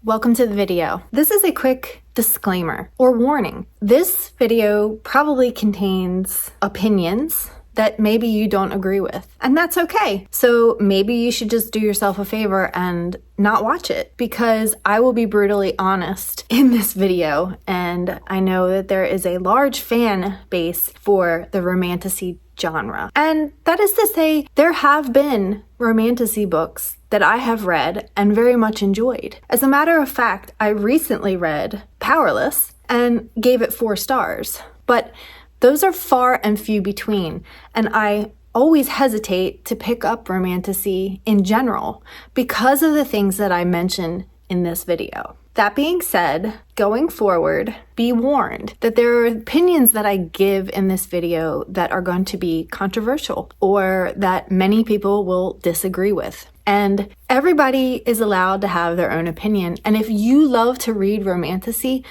Welcome to the video. This is a quick disclaimer or warning. This video probably contains opinions that maybe you don't agree with, and that's okay. So maybe you should just do yourself a favor and not watch it, because I will be brutally honest in this video, and I know that there is a large fan base for the Romantasy genre. And that is to say, there have been Romantasy books that I have read and very much enjoyed. As a matter of fact, I recently read Powerless and gave it 4 stars. But those are far and few between, and I always hesitate to pick up Romantasy in general because of the things that I mentioned in this video. That being said, going forward, be warned that there are opinions that I give in this video that are going to be controversial or that many people will disagree with. And everybody is allowed to have their own opinion. And if you love to read Romantasy,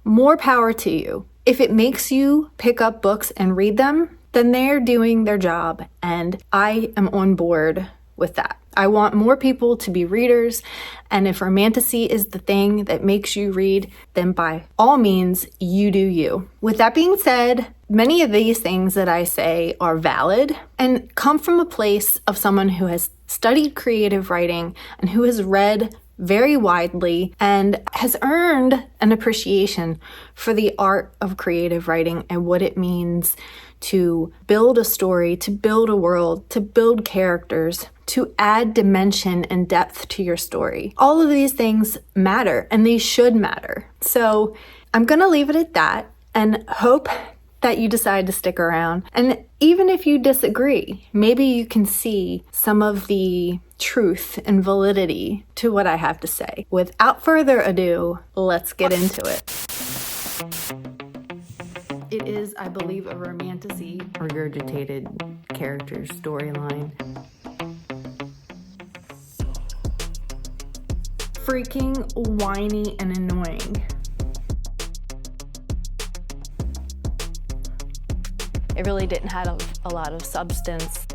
more power to you. If it makes you pick up books and read them, then they're doing their job, and I am on board with that. I want more people to be readers, and if Romantasy is the thing that makes you read, then by all means, you do you. With that being said, many of these things that I say are valid and come from a place of someone who has studied creative writing and who has read very widely and has earned an appreciation for the art of creative writing and what it means to build a story, to build a world, to build characters, to add dimension and depth to your story. All of these things matter, and they should matter. So I'm gonna leave it at that and hope that you decide to stick around. And even if you disagree, maybe you can see some of the truth and validity to what I have to say. Without further ado, let's get into it. It is, I believe, a Romantasy regurgitated character storyline. Freaking whiny and annoying. It really didn't have a lot of substance.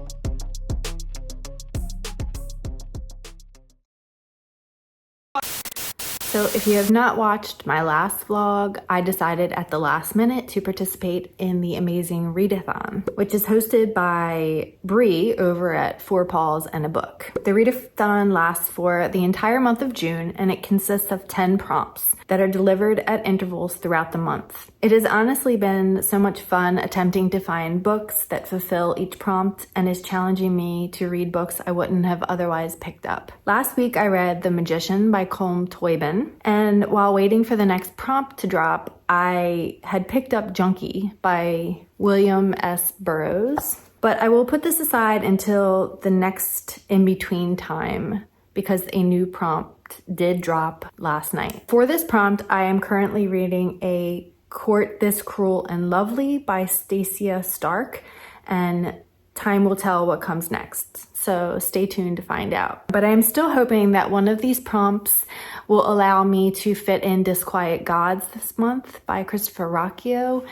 So if you have not watched my last vlog, I decided at the last minute to participate in the amazing readathon, which is hosted by Bree over at Four Paws and a Book. The readathon lasts for the entire month of June, and it consists of 10 prompts that are delivered at intervals throughout the month. It has honestly been so much fun attempting to find books that fulfill each prompt and is challenging me to read books I wouldn't have otherwise picked up. Last week I read The Magician by Colm Toibin, and while waiting for the next prompt to drop, I had picked up Junkie by William S. Burroughs. But I will put this aside until the next in-between time because a new prompt did drop last night. For this prompt, I am currently reading A Court This Cruel and Lovely by Stacia Stark, and time will tell what comes next. So stay tuned to find out. But I am still hoping that one of these prompts will allow me to fit in Disquiet Gods this month by Christopher Rocchio.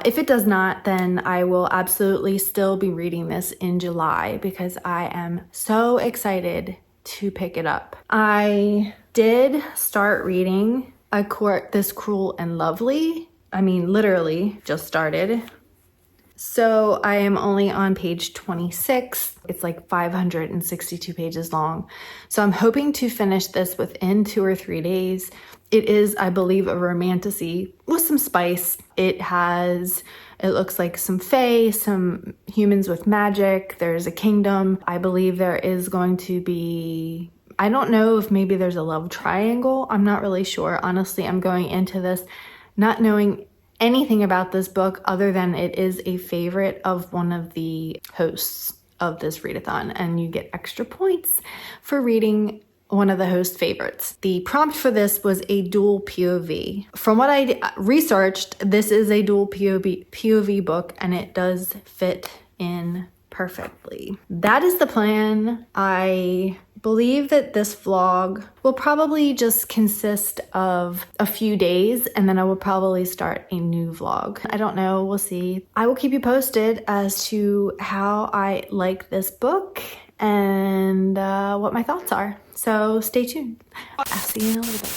If it does not, then I will absolutely still be reading this in July because I am so excited to pick it up. I did start reading A Court This Cruel and Lovely. I mean, literally just started. So I am only on page 26. It's like 562 pages long. So I'm hoping to finish this within 2 or 3 days. It is, I believe, a Romantasy with some spice. It looks like some fae, some humans with magic. There's a kingdom. I believe there is going to be, I don't know if maybe there's a love triangle. I'm not really sure. Honestly, I'm going into this not knowing anything about this book other than it is a favorite of one of the hosts of this readathon, and you get extra points for reading one of the host favorites. The prompt for this was a dual POV. From what I researched, this is a dual POV book, and it does fit in perfectly. That is the plan. I believe that this vlog will probably just consist of a few days, and then I will probably start a new vlog. I don't know, we'll see. I will keep you posted as to how I like this book and what my thoughts are. So stay tuned. I'll see you in a little bit.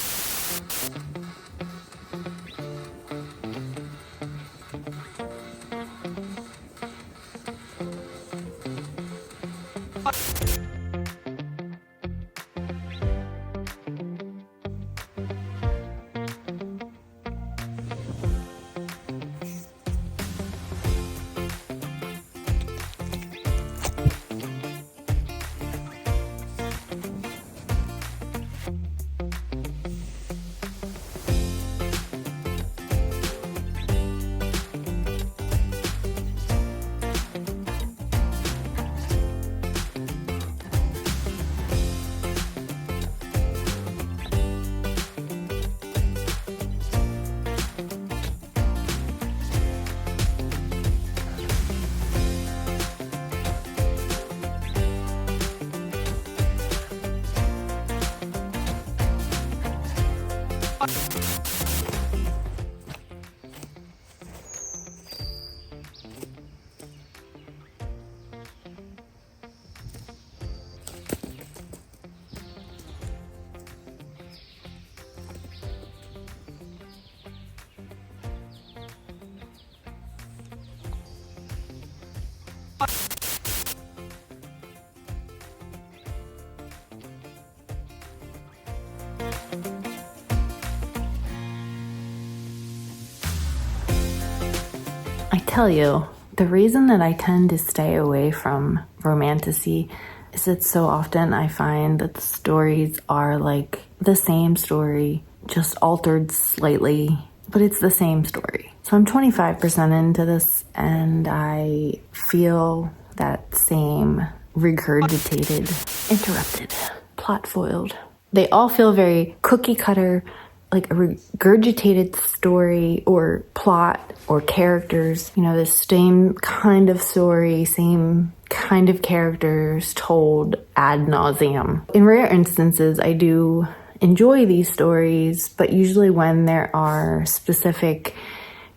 I tell you, the reason that I tend to stay away from Romantasy is that so often I find that the stories are like the same story, just altered slightly, but it's the same story. So I'm 25% into this, and I feel that same regurgitated, interrupted, plot foiled. They all feel very cookie cutter, like a regurgitated story or plot or characters, you know, the same kind of story, same kind of characters told ad nauseum. In rare instances, I do enjoy these stories, but usually when there are specific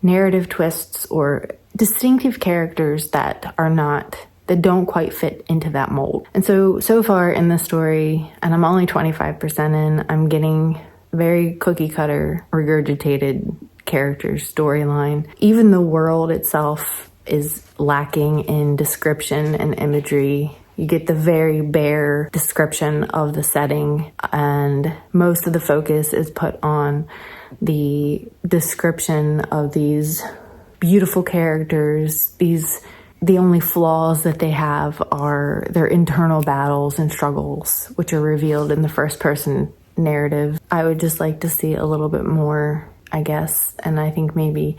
narrative twists or distinctive characters that don't quite fit into that mold. And so far in the story, and I'm only 25% in, I'm getting very cookie cutter, regurgitated characters, storyline. Even the world itself is lacking in description and imagery. You get the very bare description of the setting, and most of the focus is put on the description of these beautiful characters. The only flaws that they have are their internal battles and struggles, which are revealed in the first person narrative. I would just like to see a little bit more, I guess. And I think maybe,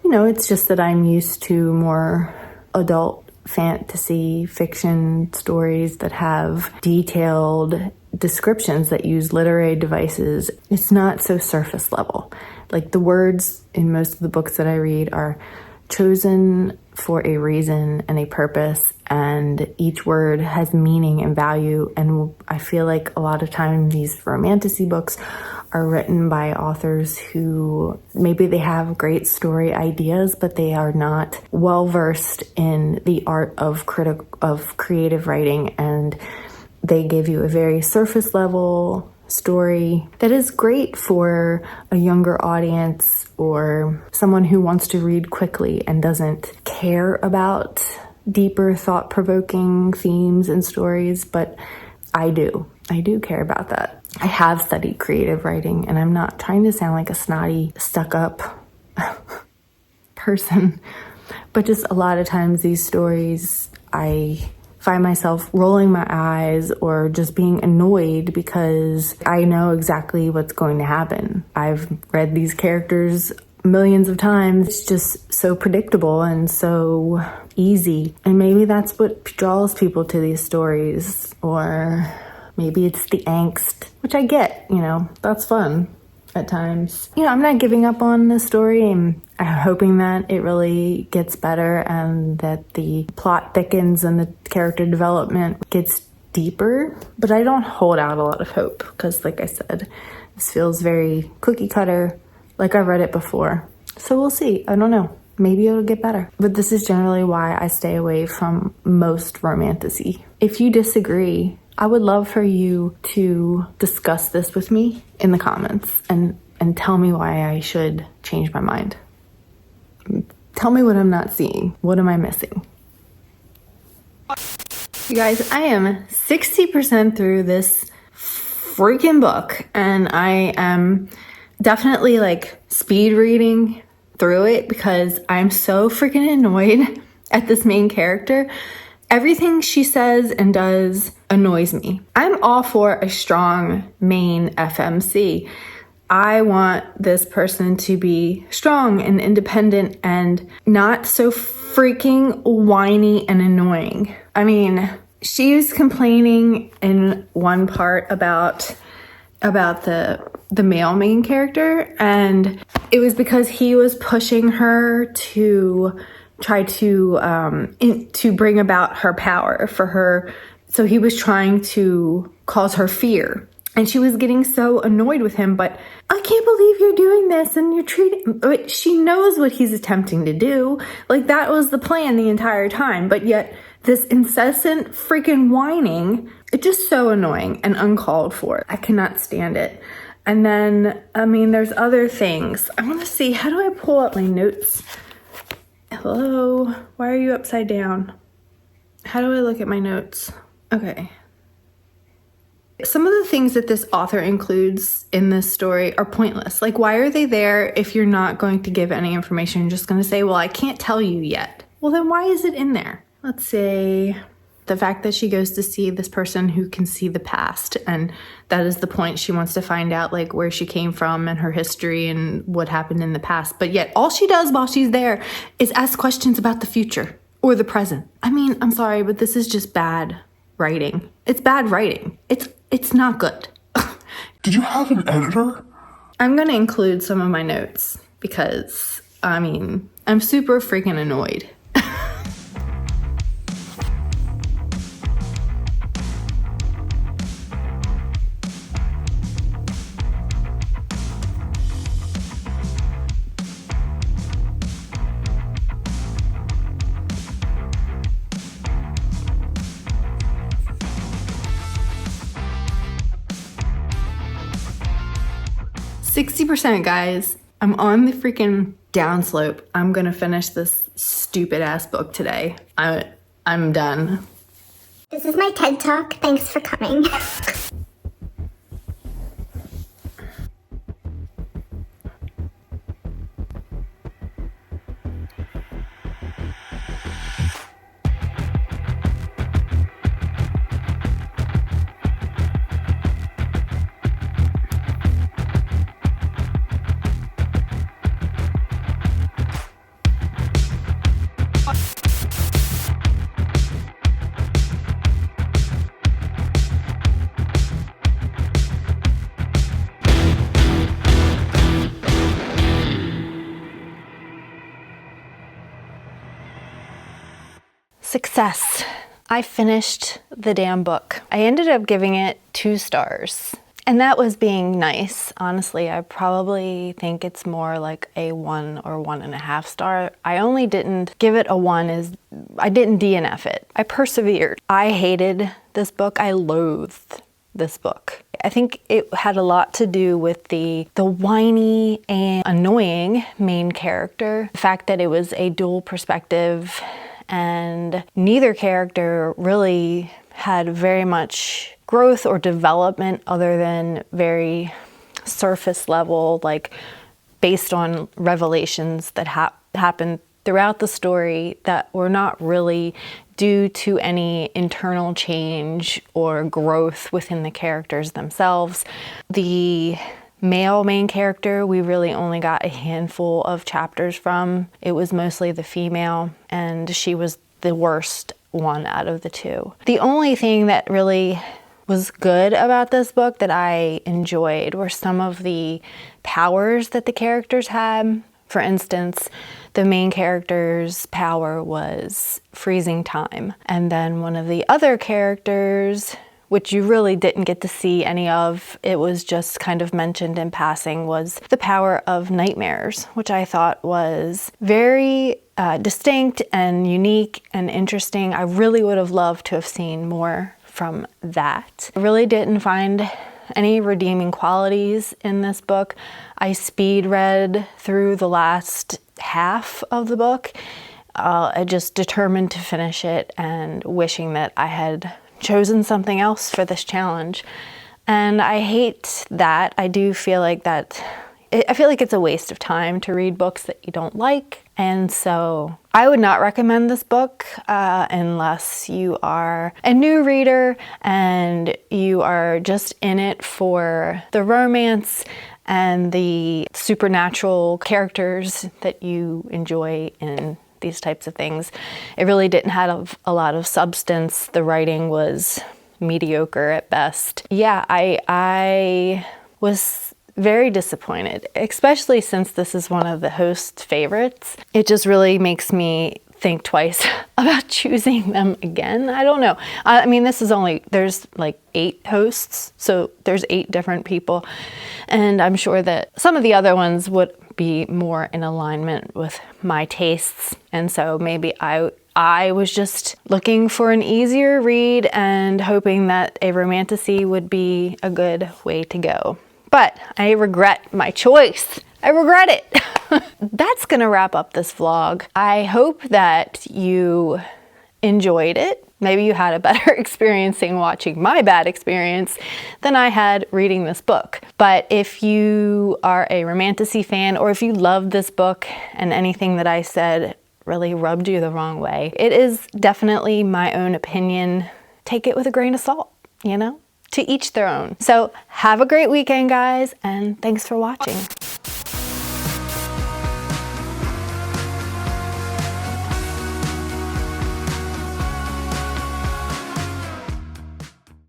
it's just that I'm used to more adult fantasy fiction stories that have detailed descriptions that use literary devices. It's not so surface level. Like the words in most of the books that I read are chosen for a reason and a purpose, and each word has meaning and value. And I feel like a lot of time these Romantasy books are written by authors who maybe they have great story ideas, but they are not well versed in the art of creative writing, and they give you a very surface level story that is great for a younger audience or someone who wants to read quickly and doesn't care about deeper thought-provoking themes and stories. But I do care about that. I have studied creative writing, and I'm not trying to sound like a snotty, stuck-up person, but just a lot of times these stories, I find myself rolling my eyes or just being annoyed because I know exactly what's going to happen. I've read these characters millions of times. It's just so predictable and so easy. And maybe that's what draws people to these stories, or maybe it's the angst, which I get, that's fun at times. I'm not giving up on the story. I'm hoping that it really gets better and that the plot thickens and the character development gets deeper. But I don't hold out a lot of hope because, like I said, this feels very cookie cutter, like I've read it before. So we'll see. I don't know. maybe it'll get better. But this is generally why I stay away from most romantasy. If you disagree, I would love for you to discuss this with me in the comments and tell me why I should change my mind. Tell me what I'm not seeing. What am I missing? You guys, I am 60% through this freaking book, and I am definitely like speed reading through it because I'm so freaking annoyed at this main character. Everything she says and does annoys me. I'm all for a strong main FMC. I want this person to be strong and independent and not so freaking whiny and annoying. I mean, she was complaining in one part about the male main character, and it was because he was pushing her to try to bring about her power for her. So he was trying to cause her fear. And she was getting so annoyed with him, but I can't believe you're doing this and you're treating, but she knows what he's attempting to do. Like, that was the plan the entire time, but yet this incessant freaking whining, it's just so annoying and uncalled for. I cannot stand it. And then, I mean, there's other things. I want to see, how do I pull up my notes? Hello? Why are you upside down? How do I look at my notes? Okay. Some of the things that this author includes in this story are pointless. Like, why are they there if you're not going to give any information? You're just going to say, well, I can't tell you yet. Well, then why is it in there? Let's say the fact that she goes to see this person who can see the past, and that is the point. She wants to find out like where she came from and her history and what happened in the past. But yet all she does while she's there is ask questions about the future or the present. I mean, I'm sorry, but this is just bad writing. It's bad writing. It's not good. Did you have an editor? I'm going to include some of my notes because, I mean, I'm super freaking annoyed. 60%, guys. I'm on the freaking downslope. I'm gonna finish this stupid ass book today. I'm done. This is my TED Talk. Thanks for coming. Success. I finished the damn book. I ended up giving it 2 stars. And that was being nice. Honestly, I probably think it's more like a 1 or 1.5 star. I only didn't give it a 1 as I didn't DNF it. I persevered. I hated this book. I loathed this book. I think it had a lot to do with the whiny and annoying main character. The fact that it was a dual perspective and neither character really had very much growth or development other than very surface level, like based on revelations that happened throughout the story that were not really due to any internal change or growth within the characters themselves. The male main character, we really only got a handful of chapters from. It was mostly the female, and she was the worst one out of the 2. The only thing that really was good about this book that I enjoyed were some of the powers that the characters had. For instance, the main character's power was freezing time, and then one of the other characters which you really didn't get to see any of, it was just kind of mentioned in passing, was The Power of Nightmares, which I thought was very distinct and unique and interesting. I really would have loved to have seen more from that. I really didn't find any redeeming qualities in this book. I speed read through the last half of the book. I just determined to finish it and wishing that I had chosen something else for this challenge. And I hate that. I do feel like I feel like it's a waste of time to read books that you don't like. And so I would not recommend this book unless you are a new reader and you are just in it for the romance and the supernatural characters that you enjoy in these types of things. It really didn't have a lot of substance. The writing was mediocre at best. Yeah, I was very disappointed, especially since this is one of the host's favorites. It just really makes me think twice about choosing them again. I don't know. I mean, there's like 8 hosts, so there's 8 different people. And I'm sure that some of the other ones would be more in alignment with my tastes. And so maybe I was just looking for an easier read and hoping that a romantasy would be a good way to go. But I regret my choice. I regret it. That's gonna wrap up this vlog. I hope that you enjoyed it. Maybe you had a better experience watching my bad experience than I had reading this book. But if you are a romantasy fan, or if you love this book and anything that I said really rubbed you the wrong way, it is definitely my own opinion. Take it with a grain of salt, you know? To each their own. So have a great weekend, guys, and thanks for watching.